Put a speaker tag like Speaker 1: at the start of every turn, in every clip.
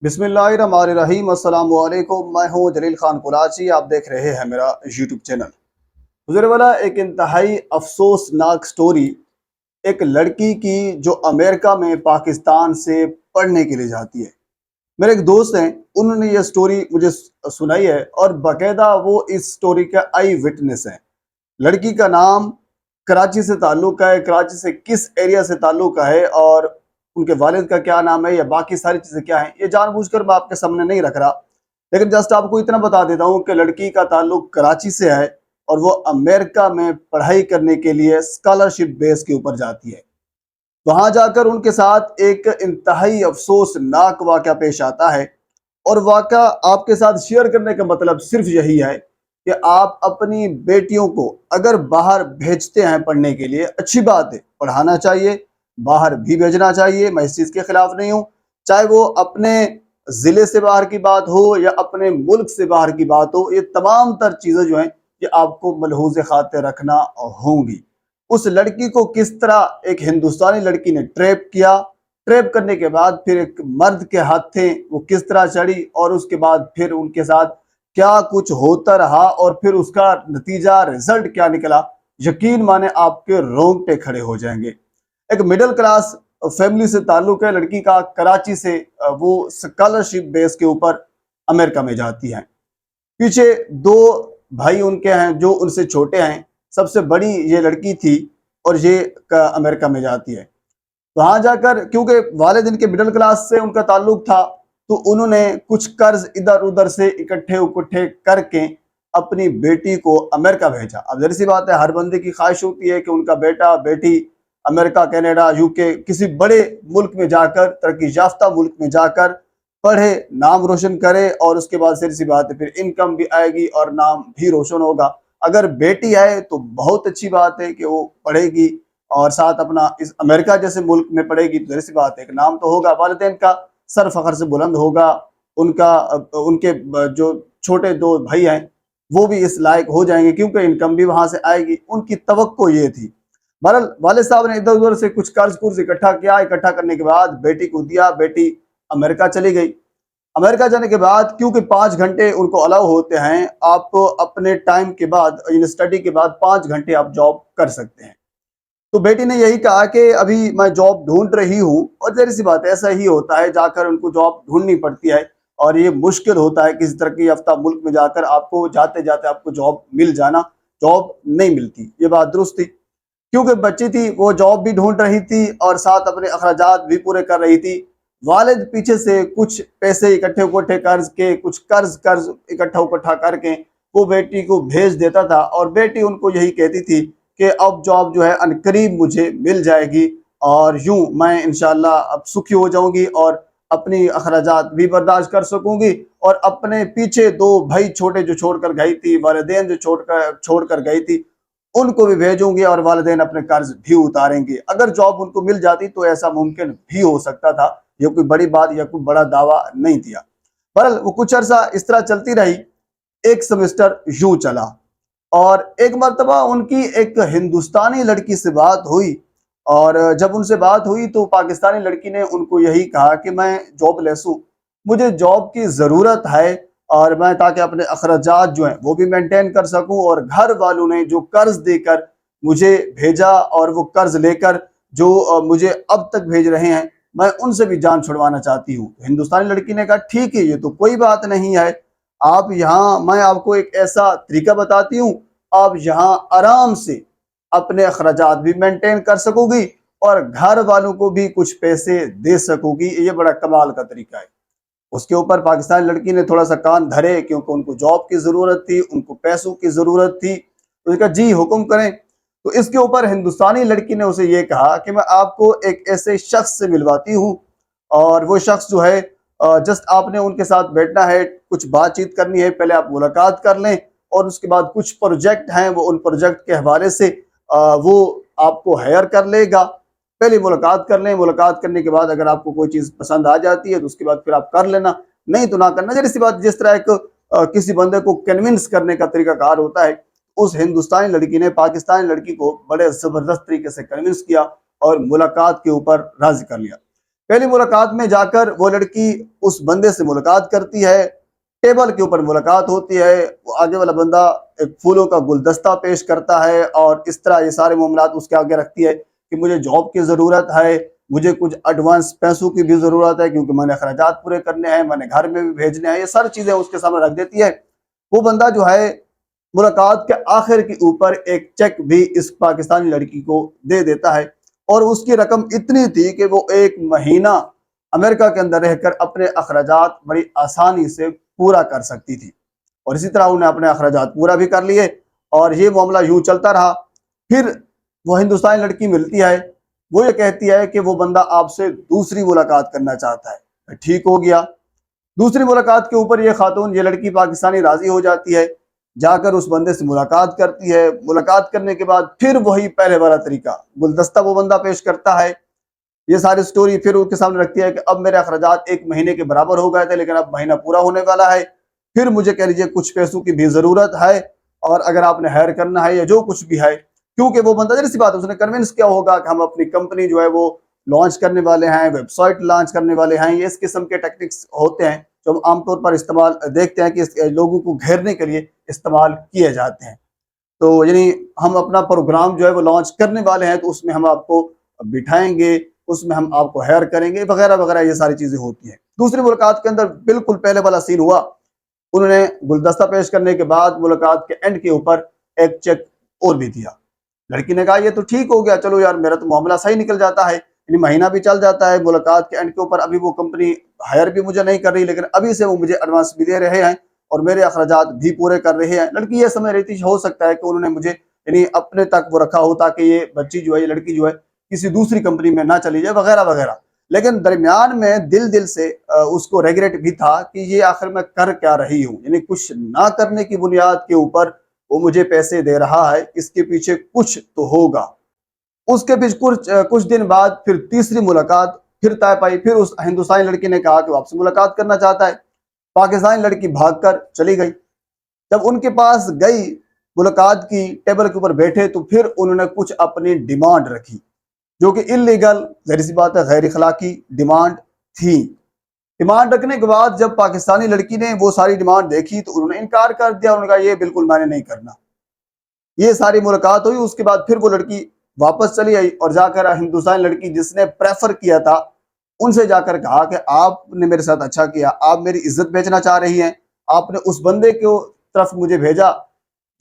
Speaker 1: बिस्मिल्लाहिर्रहमानिर्रहीम। अस्सलाम वालेकुम। मैं हूँ जलील खान कुराची। आप देख रहे हैं मेरा यूट्यूब चैनल। गुजरे वाला एक इंतहाई अफसोसनाक स्टोरी एक लड़की की जो अमेरिका में पाकिस्तान से पढ़ने के लिए जाती है। मेरे एक दोस्त हैं, उन्होंने ये स्टोरी मुझे सुनाई है और बाकायदा वो इस स्टोरी का आई विटनेस है। लड़की का नाम कराची से ताल्लुक़ है, कराची से किस एरिया से ताल्लुक़ है और उनके वालिद का क्या नाम है या बाकी सारी चीज़ें क्या हैं, ये जानबूझकर मैं आपके सामने नहीं रख रहा। लेकिन जस्ट आपको इतना बता देता हूँ कि लड़की का ताल्लुक़ कराची से है और वो अमेरिका में पढ़ाई करने के लिए स्कॉलरशिप बेस के ऊपर जाती है। वहाँ जाकर उनके साथ एक इंतहाई अफसोसनाक वाक़या पेश आता है और वाक़या आपके साथ शेयर करने का मतलब सिर्फ यही है कि आप अपनी बेटियों को अगर बाहर भेजते हैं पढ़ने के लिए, अच्छी बात है, पढ़ाना चाहिए, बाहर भी भेजना चाहिए, मैं इस चीज़ के खिलाफ नहीं हूँ। चाहे वो अपने ज़िले से बाहर की बात हो या अपने मुल्क से बाहर की बात हो, ये तमाम तर चीज़ें जो हैं ये आपको मलहूज़ खातिर रखना होंगी। उस लड़की को किस तरह एक हिंदुस्तानी लड़की ने ट्रैप किया, ट्रैप करने के बाद फिर एक मर्द के हाथे वो किस तरह चढ़ी और उसके बाद फिर उनके साथ क्या कुछ होता रहा और फिर उसका नतीजा रिजल्ट क्या निकला, यकीन माने आपके रोंगटे खड़े हो जाएंगे। एक मिडिल क्लास फैमिली से ताल्लुक है लड़की का, कराची से वो स्कॉलरशिप बेस के ऊपर अमेरिका में जाती है। पीछे दो भाई उनके हैं जो उनसे छोटे हैं, सबसे बड़ी ये लड़की थी और ये अमेरिका में जाती है। वहां जाकर क्योंकि वालिद इनके मिडिल क्लास से उनका ताल्लुक था, तो उन्होंने कुछ कर्ज इधर उधर से इकट्ठे उकट्ठे करके अपनी बेटी को अमेरिका भेजा। अब जहरी सी बात है, हर बंदे की ख्वाहिश होती है कि उनका बेटा बेटी अमेरिका, कनाडा, यूके किसी बड़े मुल्क में जाकर, तरक्की याफ्ता मुल्क में जाकर पढ़े, नाम रोशन करे और उसके बाद जहरी सी बात है फिर इनकम भी आएगी और नाम भी रोशन होगा। अगर बेटी आए तो बहुत अच्छी बात है कि वो पढ़ेगी और साथ अपना इस अमेरिका जैसे मुल्क में पढ़ेगी, तो जाहिर सी बात है एक नाम तो होगा, वालिदैन का सर फखर से बुलंद होगा। उनका उनके जो छोटे दो भाई हैं वो भी इस लायक हो जाएंगे क्योंकि इनकम भी वहां से आएगी, उनकी तवक्को ये थी। बहरहाल वालिद साहब ने इधर उधर से कुछ कर्ज कुर्ज इकट्ठा किया, इकट्ठा करने के बाद बेटी को दिया, बेटी अमेरिका चली गई। अमेरिका जाने के बाद क्योंकि 5 घंटे उनको अलाउ होते हैं, आप अपने टाइम के बाद स्टडी के बाद 5 घंटे आप जॉब कर सकते हैं। तो बेटी ने यही कहा कि अभी मैं जॉब ढूंढ रही हूँ और जाहिर सी बात है ऐसा ही होता है, जाकर उनको जॉब ढूंढनी पड़ती है और ये मुश्किल होता है किसी तरक्की याफ्ता मुल्क में जाकर आपको जाते जाते आपको जॉब मिल जाना। जॉब नहीं मिलती, ये बात दुरुस्त थी। क्योंकि बच्ची थी वो जॉब भी ढूंढ रही थी और साथ अपने अखराजात भी पूरे कर रही थी। वालिद पीछे से कुछ पैसे इकट्ठे उकट्ठे कर्ज के, कुछ कर्ज इकट्ठा उकट्ठा करके वो बेटी को भेज देता था और बेटी उनको यही कहती थी कि अब जॉब जो है अनकरीब मुझे मिल जाएगी और यूं मैं इंशाल्लाह अब सुखी हो जाऊंगी और अपनी अखराजात भी बर्दाश्त कर सकूंगी और अपने पीछे दो भाई छोटे जो छोड़कर गई थी, वालिदैन जो छोड़कर गई थी, उनको भी भेजूंगी और वालिदैन अपने कर्ज भी उतारेंगे। अगर जॉब उनको मिल जाती तो ऐसा मुमकिन भी हो सकता था, ये कोई बड़ी बात या कोई बड़ा दावा नहीं दिया। बहरहाल वो कुछ अरसा इस तरह चलती रही। एक सेमेस्टर यूं चला और एक मर्तबा उनकी एक हिंदुस्तानी लड़की से बात हुई और जब उनसे बात हुई तो पाकिस्तानी लड़की ने उनको यही कहा कि मैं जॉबलेस हूँ, मुझे जॉब की ज़रूरत है और मैं ताकि अपने अखराजात जो हैं वो भी मेंटेन कर सकूं और घर वालों ने जो कर्ज देकर मुझे भेजा और वो कर्ज लेकर जो मुझे अब तक भेज रहे हैं, मैं उनसे भी जान छुड़वाना चाहती हूँ। हिंदुस्तानी लड़की ने कहा ठीक है, ये तो कोई बात नहीं है, आप यहाँ मैं आपको एक ऐसा तरीका बताती हूँ, आप यहाँ आराम से अपने अखराजात भी मेंटेन कर सकोगी और घर वालों को भी कुछ पैसे दे सकोगी। ये बड़ा कमाल का तरीका है। उसके ऊपर पाकिस्तानी लड़की ने थोड़ा सा कान धरे क्योंकि उनको जॉब की ज़रूरत थी, उनको पैसों की ज़रूरत थी। तो उसने कहा जी हुक्म करें। तो इसके ऊपर हिंदुस्तानी लड़की ने उसे ये कहा कि मैं आपको एक ऐसे शख्स से मिलवाती हूँ और वो शख्स जो है जस्ट आपने उनके साथ बैठना है, कुछ बातचीत करनी है, पहले आप मुलाकात कर लें और उसके बाद कुछ प्रोजेक्ट हैं वो उन प्रोजेक्ट के हवाले से वो आपको हायर कर लेगा। पहले मुलाकात कर लें, मुलाकात करने के बाद अगर आपको कोई चीज़ पसंद आ जाती है तो उसके बाद फिर आप कर लेना, नहीं तो ना करना। जैसी बात जिस तरह एक किसी बंदे को कन्विंस करने का तरीकाकार होता है, उस हिंदुस्तानी लड़की ने पाकिस्तानी लड़की को बड़े ज़बरदस्त तरीके से कन्विंस किया और मुलाकात के ऊपर राज़ी कर लिया। पहली मुलाकात में जाकर वो लड़की उस बंदे से मुलाकात करती है, टेबल के ऊपर मुलाकात होती है, वो आगे वाला बंदा एक फूलों का गुलदस्ता पेश करता है और इस तरह ये सारे मामलात उसके आगे रखती है कि मुझे जॉब की ज़रूरत है, मुझे कुछ एडवांस पैसों की भी ज़रूरत है क्योंकि मैंने अखराजात पूरे करने हैं, मैंने घर में भी भेजने हैं, ये सारी चीज़ें उसके सामने रख देती है। वो बंदा जो है मुलाकात के आखिर के ऊपर एक चेक भी इस पाकिस्तानी लड़की को दे देता है और उसकी रकम इतनी थी कि वो 1 महीना अमेरिका के अंदर रहकर अपने अखराजात बड़ी आसानी से पूरा कर सकती थी और इसी तरह उन्हें अपने अखराजात पूरा भी कर लिए और ये मामला यूं चलता रहा। फिर वो हिंदुस्तानी लड़की मिलती है, वो ये कहती है कि वो बंदा आपसे दूसरी मुलाकात करना चाहता है। ठीक हो गया। दूसरी मुलाकात के ऊपर ये खातून, ये लड़की पाकिस्तानी राजी हो जाती है, जाकर उस बंदे से मुलाकात करती है। मुलाकात करने के बाद फिर वही पहले वाला तरीका, गुलदस्ता वो बंदा पेश करता है, ये सारी स्टोरी फिर उनके सामने रखती है कि अब मेरे अखराजात 1 महीने के बराबर हो गए थे लेकिन अब महीना पूरा होने वाला है, फिर मुझे कह लीजिए कुछ पैसों की भी ज़रूरत है और अगर आपने हायर करना है या जो कुछ भी है, क्योंकि वो बंदा जैसी बात है उसने कन्विंस किया होगा कि हम अपनी कंपनी जो है वो लॉन्च करने वाले हैं, वेबसाइट लॉन्च करने वाले हैं, ये इस किस्म के टेक्निक्स होते हैं जो हम आमतौर पर इस्तेमाल देखते हैं कि लोगों को घेरने के लिए इस्तेमाल किए जाते हैं। तो यानी हम अपना प्रोग्राम जो है वो लॉन्च करने वाले हैं तो उसमें हम आपको बिठाएंगे, उसमें हम आपको हायर करेंगे वगैरह वगैरह, ये सारी चीजें होती हैं। दूसरी मुलाकात के अंदर बिल्कुल पहले वाला सीन हुआ, उन्होंने गुलदस्ता पेश करने के बाद मुलाकात के एंड के ऊपर एक चेक और भी दिया। लड़की ने कहा ये तो ठीक हो गया, चलो यार मेरा तो मामला सही निकल जाता है, यानी महीना भी चल जाता है, मुलाकात के एंड के ऊपर अभी वो कंपनी हायर भी मुझे नहीं कर रही लेकिन अभी से वो मुझे एडवांस भी दे रहे हैं और मेरे अखराजात भी पूरे कर रहे हैं। लड़की ये समझ रही थी हो सकता है कि उन्होंने मुझे यानी अपने तक वो रखा हो ताकि ये बच्ची जो है, ये लड़की जो है किसी दूसरी कंपनी में ना चली जाए वगैरह वगैरह। लेकिन दरमियान में दिल से उसको रेगरेट भी था कि ये आखिर मैं कर क्या रही हूँ, यानी कुछ ना करने की बुनियाद के ऊपर वो मुझे पैसे दे रहा है, इसके पीछे कुछ तो होगा। उसके पीछे कुछ दिन बाद फिर तीसरी मुलाकात फिर तय पाई, फिर उस हिंदुस्तानी लड़की ने कहा कि वो आपसे मुलाकात करना चाहता है। पाकिस्तानी लड़की भागकर चली गई। जब उनके पास गई, मुलाकात की, टेबल के ऊपर बैठे तो फिर उन्होंने कुछ अपनी डिमांड रखी जो कि इलीगल, जाहिर सी बात है गैर इखलाकी डिमांड थी। डिमांड रखने के बाद जब पाकिस्तानी लड़की ने वो सारी डिमांड देखी तो उन्होंने इनकार कर दिया, उन्होंने कहा ये बिल्कुल मैंने नहीं करना। ये सारी मुलाकात हुई, उसके बाद फिर वो लड़की वापस चली आई और जाकर हिंदुस्तानी लड़की जिसने प्रेफर किया था उनसे जाकर कहा कि आपने मेरे साथ अच्छा किया, आप मेरी इज्जत बेचना चाह रही हैं, आपने उस बंदे को तरफ मुझे भेजा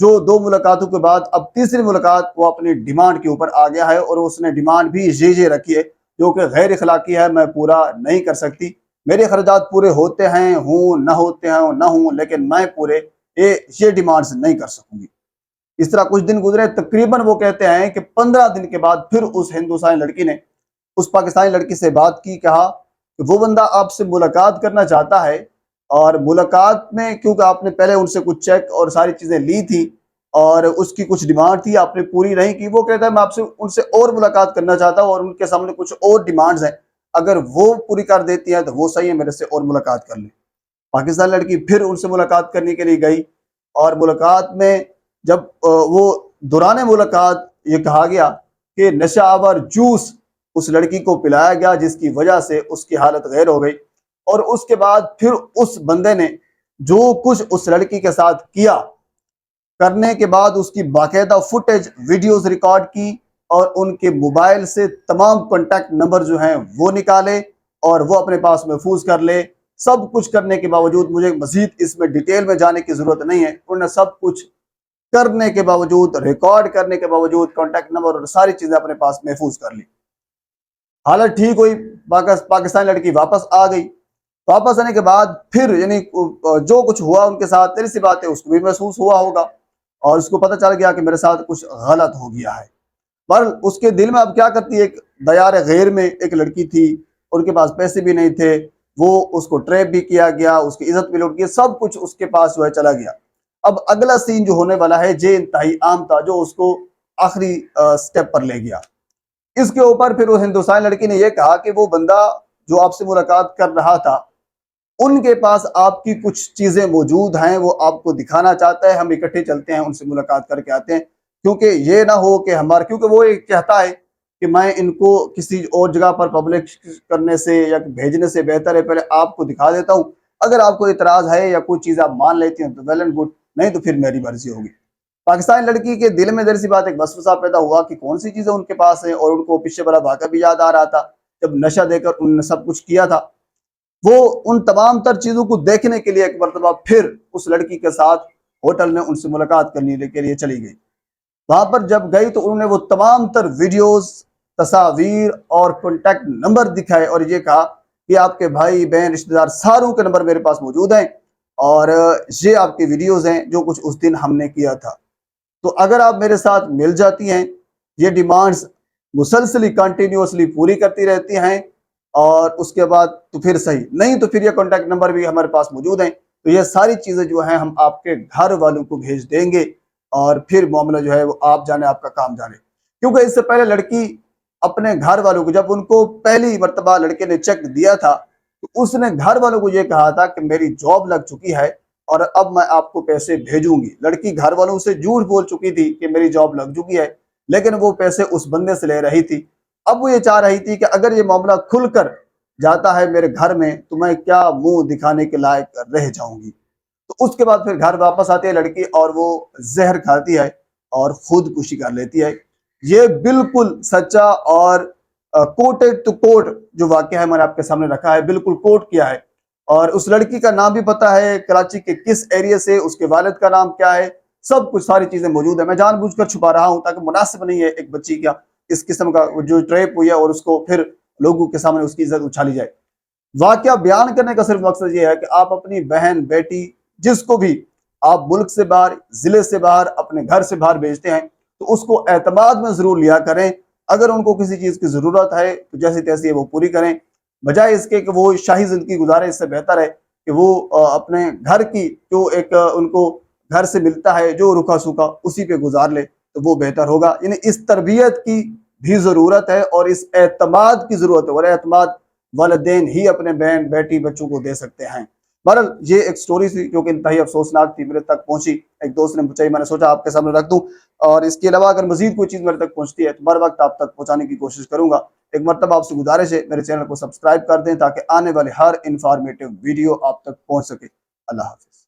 Speaker 1: जो 2 मुलाकातों के बाद अब तीसरी मुलाकात वो अपनी डिमांड के ऊपर आ गया है और उसने डिमांड भी ये रखी है जो कि गैर इखलाकी है, मैं पूरा नहीं कर सकती, मेरे खर्चात पूरे होते हैं हूँ, न होते हैं न हूँ, लेकिन मैं पूरे ये डिमांड्स नहीं कर सकूंगी। इस तरह कुछ दिन गुजरे, तकरीबन वो कहते हैं कि 15 दिन के बाद फिर उस हिंदुस्तानी लड़की ने उस पाकिस्तानी लड़की से बात की, कहा कि वो बंदा आपसे मुलाकात करना चाहता है और मुलाकात में क्योंकि आपने पहले उनसे कुछ चेक और सारी चीजें ली थी और उसकी कुछ डिमांड थी आपने पूरी नहीं की, वो कहता है मैं आपसे उनसे और मुलाकात करना चाहता हूँ और उनके सामने कुछ और डिमांड्स हैं, अगर वो पूरी कर देती है तो वो सही है, मेरे से और मुलाकात कर ले। पाकिस्तानी लड़की फिर उनसे मुलाकात करने के लिए गई और मुलाकात में जब वो दौरान मुलाकात ये कहा गया कि नशा आवर जूस उस लड़की को पिलाया गया जिसकी वजह से उसकी हालत गैर हो गई और उसके बाद फिर उस बंदे ने जो कुछ उस लड़की के साथ किया, करने के बाद उसकी बाकायदा फुटेज वीडियोस रिकॉर्ड की और उनके मोबाइल से तमाम कॉन्टैक्ट नंबर जो हैं वो निकाले और वो अपने पास महफूज कर ले। सब कुछ करने के बावजूद, मुझे मजीद इसमें डिटेल में जाने की जरूरत नहीं है, उन्होंने सब कुछ करने के बावजूद, रिकॉर्ड करने के बावजूद कॉन्टैक्ट नंबर और सारी चीजें अपने पास महफूज कर ली। हालत ठीक हुई, पाकिस्तानी लड़की वापस आ गई। वापस आने के बाद फिर यानी जो कुछ हुआ उनके साथ, तेरी सी बात है उसको भी महसूस हुआ होगा और उसको पता चल गया कि मेरे साथ कुछ गलत हो गया है। पर उसके दिल में अब क्या करती है, एक दयार गैर में एक लड़की थी, उनके पास पैसे भी नहीं थे, वो उसको ट्रैप भी किया गया, उसकी इज्जत भी लूट गई, सब कुछ उसके पास जो है चला गया। अब अगला सीन जो होने वाला है ये इंतहाई आम था जो उसको आखिरी स्टेप पर ले गया। इसके ऊपर फिर वो हिंदुस्तानी लड़की ने यह कहा कि वो बंदा जो आपसे मुलाकात कर रहा था उनके पास आपकी कुछ चीजें मौजूद हैं, वो आपको दिखाना चाहता है, हम इकट्ठे चलते हैं उनसे मुलाकात करके आते हैं, क्योंकि ये ना हो कि हमारा, क्योंकि वो एक चाहता है कि कि मैं इनको किसी और जगह पर पब्लिश करने से या भेजने से बेहतर है पहले आपको दिखा देता हूँ। अगर आपको इतराज है या कोई चीज़ आप मान लेती हैं तो वेल एंड गुड, नहीं तो फिर मेरी मर्जी होगी। पाकिस्तानी लड़की के दिल में जरा सी बात एक वसवसा पैदा हुआ कि कौन सी चीज़ें उनके पास है, और उनको पीछे वाला वाक़या भी याद आ रहा था जब नशा देकर उन्होंने सब कुछ किया था। वो उन तमाम तर चीज़ों को देखने के लिए एक मरतबा फिर उस लड़की के साथ होटल में उनसे मुलाकात करने के लिए चली गई। वहां पर जब गई तो उन्होंने वो तमाम तर वीडियोस, तस्वीर और कॉन्टैक्ट नंबर दिखाए और ये कहा कि आपके भाई बहन रिश्तेदार सारों के नंबर मेरे पास मौजूद हैं और ये आपकी वीडियोस हैं जो कुछ उस दिन हमने किया था। तो अगर आप मेरे साथ मिल जाती हैं, ये डिमांड्स मुसलसली कंटिन्यूसली पूरी करती रहती हैं और उसके बाद तो फिर सही, नहीं तो फिर ये कॉन्टैक्ट नंबर भी हमारे पास मौजूद हैं। तो ये सारी चीज़ें जो हैं हम आपके घर वालों को भेज देंगे और फिर मामला जो है वो आप जाने, आपका काम जाने। क्योंकि इससे पहले लड़की अपने घर वालों को, जब उनको पहली मर्तबा लड़के ने चेक दिया था तो उसने घर वालों को ये कहा था कि मेरी जॉब लग चुकी है और अब मैं आपको पैसे भेजूंगी। लड़की घर वालों से झूठ बोल चुकी थी कि मेरी जॉब लग चुकी है, लेकिन वो पैसे उस बंदे से ले रही थी। अब वो ये चाह रही थी कि अगर ये मामला खुलकर जाता है मेरे घर में तो मैं क्या मुंह दिखाने के लायक रह जाऊंगी। तो उसके बाद फिर घर वापस आती है लड़की और वो जहर खाती है और खुदकुशी कर लेती है। ये बिल्कुल सच्चा और कोटेड टू कोट जो वाक्य है मैंने आपके सामने रखा है, बिल्कुल कोट किया है। और उस लड़की का नाम भी पता है, कराची के किस एरिया से, उसके वालिद का नाम क्या है, सब कुछ सारी चीजें मौजूद है। मैं जानबूझकर छुपा रहा हूं ताकि मुनासिब नहीं है एक बच्ची का इस किस्म का जो ट्रेप हुई है और उसको फिर लोगों के सामने उसकी इज्जत उछाली जाए। वाकया बयान करने का सिर्फ मकसद ये है कि आप अपनी बहन बेटी जिसको भी आप मुल्क से बाहर, जिले से बाहर, अपने घर से बाहर भेजते हैं तो उसको एतमाद में जरूर लिया करें। अगर उनको किसी चीज की जरूरत है तो जैसी तैसी वो पूरी करें, बजाय इसके कि वो शाही जिंदगी गुजारे। इससे बेहतर है कि वो अपने घर की जो एक उनको घर से मिलता है जो रुखा सूखा उसी पे गुजार ले तो वो बेहतर होगा। यानी इस तरबियत की भी जरूरत है और इस एतमाद की जरूरत है, और एतमाद वालिदैन ही अपने बहन बेटी बच्चों को दे सकते हैं। बहरहाल ये एक स्टोरी थी जो कि इंतहाई अफसोसनाक थी, मेरे तक पहुंची, एक दोस्त ने पूछा, मैंने सोचा आपके सामने रख दूं। और इसके अलावा अगर मजीद कोई चीज़ मेरे तक पहुंचती है तो हर वक्त आप तक पहुंचाने की कोशिश करूंगा। एक मरतबा आपसे गुजारिश है मेरे चैनल को सब्सक्राइब कर दें ताकि आने वाले हर इंफॉर्मेटिव वीडियो आप तक पहुंच सके। अल्लाह हाफिज।